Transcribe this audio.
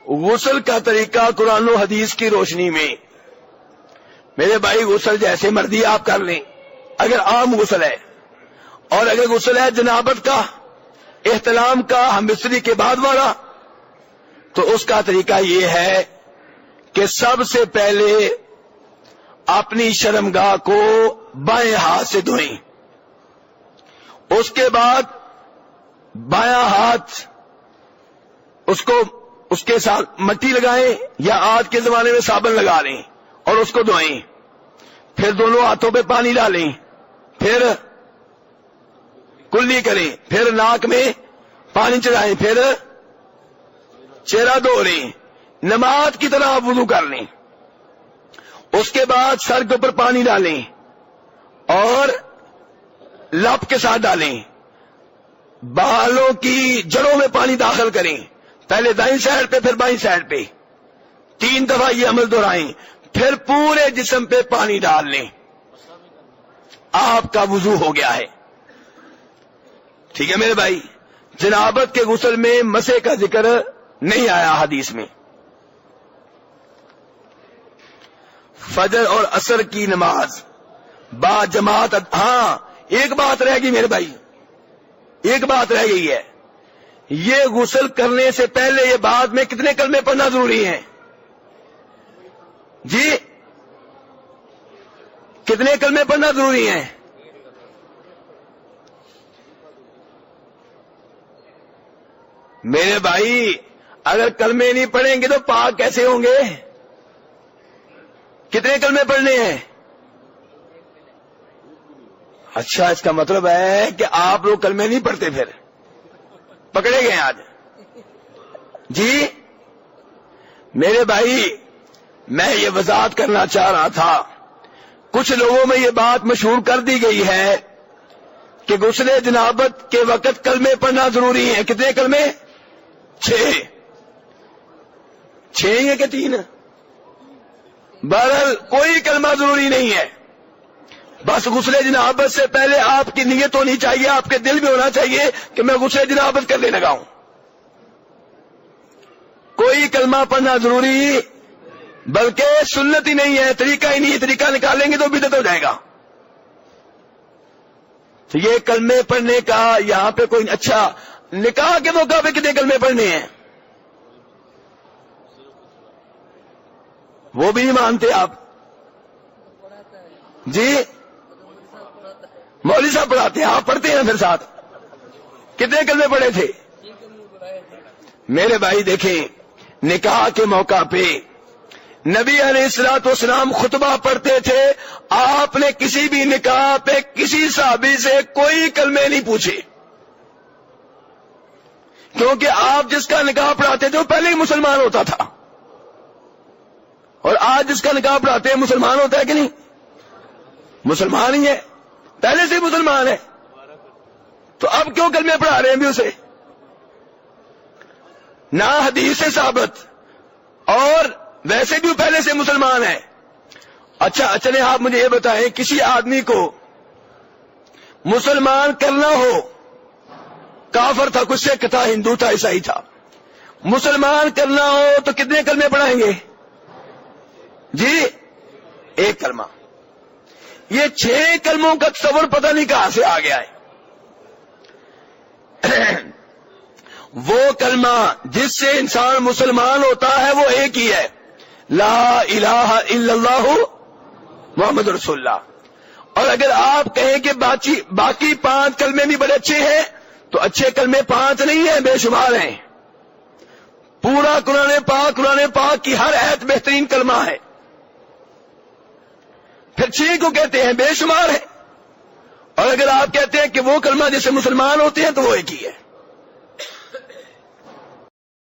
غسل کا طریقہ قرآن و حدیث کی روشنی میں میرے بھائی غسل جیسے مرضی آپ کر لیں، اگر عام غسل ہے، اور اگر غسل ہے جنابت کا، احتلام کا، ہم بستری کے بعد والا، تو اس کا طریقہ یہ ہے کہ سب سے پہلے اپنی شرمگاہ کو بائیں ہاتھ سے دھوئیں، اس کے بعد بایاں ہاتھ اس کے ساتھ مٹی لگائیں یا آج کے زمانے میں صابن لگا لیں اور اس کو دھوئیں، پھر دونوں ہاتھوں پہ پانی ڈالیں، پھر کلی کریں، پھر ناک میں پانی چڑھائیں، پھر چہرہ دھو لیں، نماز کی طرح آپ وضو کر لیں۔ اس کے بعد سر کے اوپر پانی ڈالیں اور لپ کے ساتھ ڈالیں، بالوں کی جڑوں میں پانی داخل کریں، پہلے دائیں سائڈ پہ پھر بائیں سائڈ پہ 3 دفعہ یہ عمل دہرائیں، پھر پورے جسم پہ پانی ڈال لیں، آپ کا وضو ہو گیا ہے۔ ٹھیک ہے میرے بھائی، جنابت کے غسل میں مسح کا ذکر نہیں آیا حدیث میں۔ فجر اور عصر کی نماز با جماعت، ہاں ایک بات رہ گئی میرے بھائی، ایک بات رہ گئی ہے، یہ غسل کرنے سے پہلے یہ بعد میں کتنے کلمے پڑھنا ضروری ہیں؟ جی کتنے کلمے پڑھنا ضروری ہیں؟ میرے بھائی اگر کلمے نہیں پڑھیں گے تو پاک کیسے ہوں گے؟ کتنے کلمے پڑھنے ہیں؟ اچھا، اس کا مطلب ہے کہ آپ لوگ کلمے نہیں پڑھتے، پھر پکڑے گئے آج۔ جی میرے بھائی میں یہ وضاحت کرنا چاہ رہا تھا، کچھ لوگوں میں یہ بات مشہور کر دی گئی ہے کہ غسل جنابت کے وقت کلمے پڑھنا ضروری ہیں۔ کتنے کلمے؟ 6 ہیں کہ 3؟ بہرحال کوئی کلمہ ضروری نہیں ہے، بس غسل جنابت سے پہلے آپ کی نیت ہونی چاہیے، آپ کے دل میں ہونا چاہیے کہ میں غسل جنابت کرنے لگا ہوں۔ کوئی کلمہ پڑھنا ضروری بلکہ سنت ہی نہیں ہے، طریقہ ہی نہیں ہے، طریقہ نکالیں گے تو بدعت ہو جائے گا۔ تو یہ کلمے پڑھنے کا یہاں پہ کوئی اچھا، نکاح کے موقع پہ کتنے کلمے پڑھنے ہیں؟ وہ بھی نہیں مانتے آپ؟ جی مولوی صاحب پڑھاتے ہیں، آپ پڑھتے ہیں پھر ساتھ؟ کتنے کلمے پڑھے تھے؟ میرے بھائی دیکھیں، نکاح کے موقع پہ نبی علیہ الصلوۃ والسلام خطبہ پڑھتے تھے، آپ نے کسی بھی نکاح پہ کسی صحابی سے کوئی کلمے نہیں پوچھے، کیونکہ آپ جس کا نکاح پڑھاتے تھے وہ پہلے ہی مسلمان ہوتا تھا، اور آج جس کا نکاح پڑھاتے ہیں مسلمان ہوتا ہے کہ نہیں؟ مسلمان ہی ہے، پہلے سے مسلمان ہے، تو اب کیوں کلمے پڑھا رہے ہیں بھی اسے؟ نہ حدیث سے ثابت، اور ویسے بھی پہلے سے مسلمان ہے۔ اچھا چلیں آپ مجھے یہ بتائیں، کسی آدمی کو مسلمان کرنا ہو، کافر تھا، کچھ شرک تھا، ہندو تھا، عیسائی تھا، مسلمان کرنا ہو تو کتنے کلمے پڑھائیں گے؟ جی 1 کلمہ۔ یہ 6 کلموں کا تصور پتہ نہیں کہاں سے آ گیا ہے۔ وہ کلمہ جس سے انسان مسلمان ہوتا ہے وہ ایک ہی ہے، لا الہ الا اللہ محمد رسول اللہ۔ اور اگر آپ کہیں کہ باقی 5 کلمے بھی بڑے اچھے ہیں، تو اچھے کلمے 5 نہیں ہیں، بے شمار ہیں۔ پورا قرآن پاک کی ہر آیت بہترین کلمہ ہے، پھر 6 کو کہتے ہیں، بے شمار ہے۔ اور اگر آپ کہتے ہیں کہ وہ کلمہ جس سے مسلمان ہوتے ہیں تو وہ ایک ہی ہے۔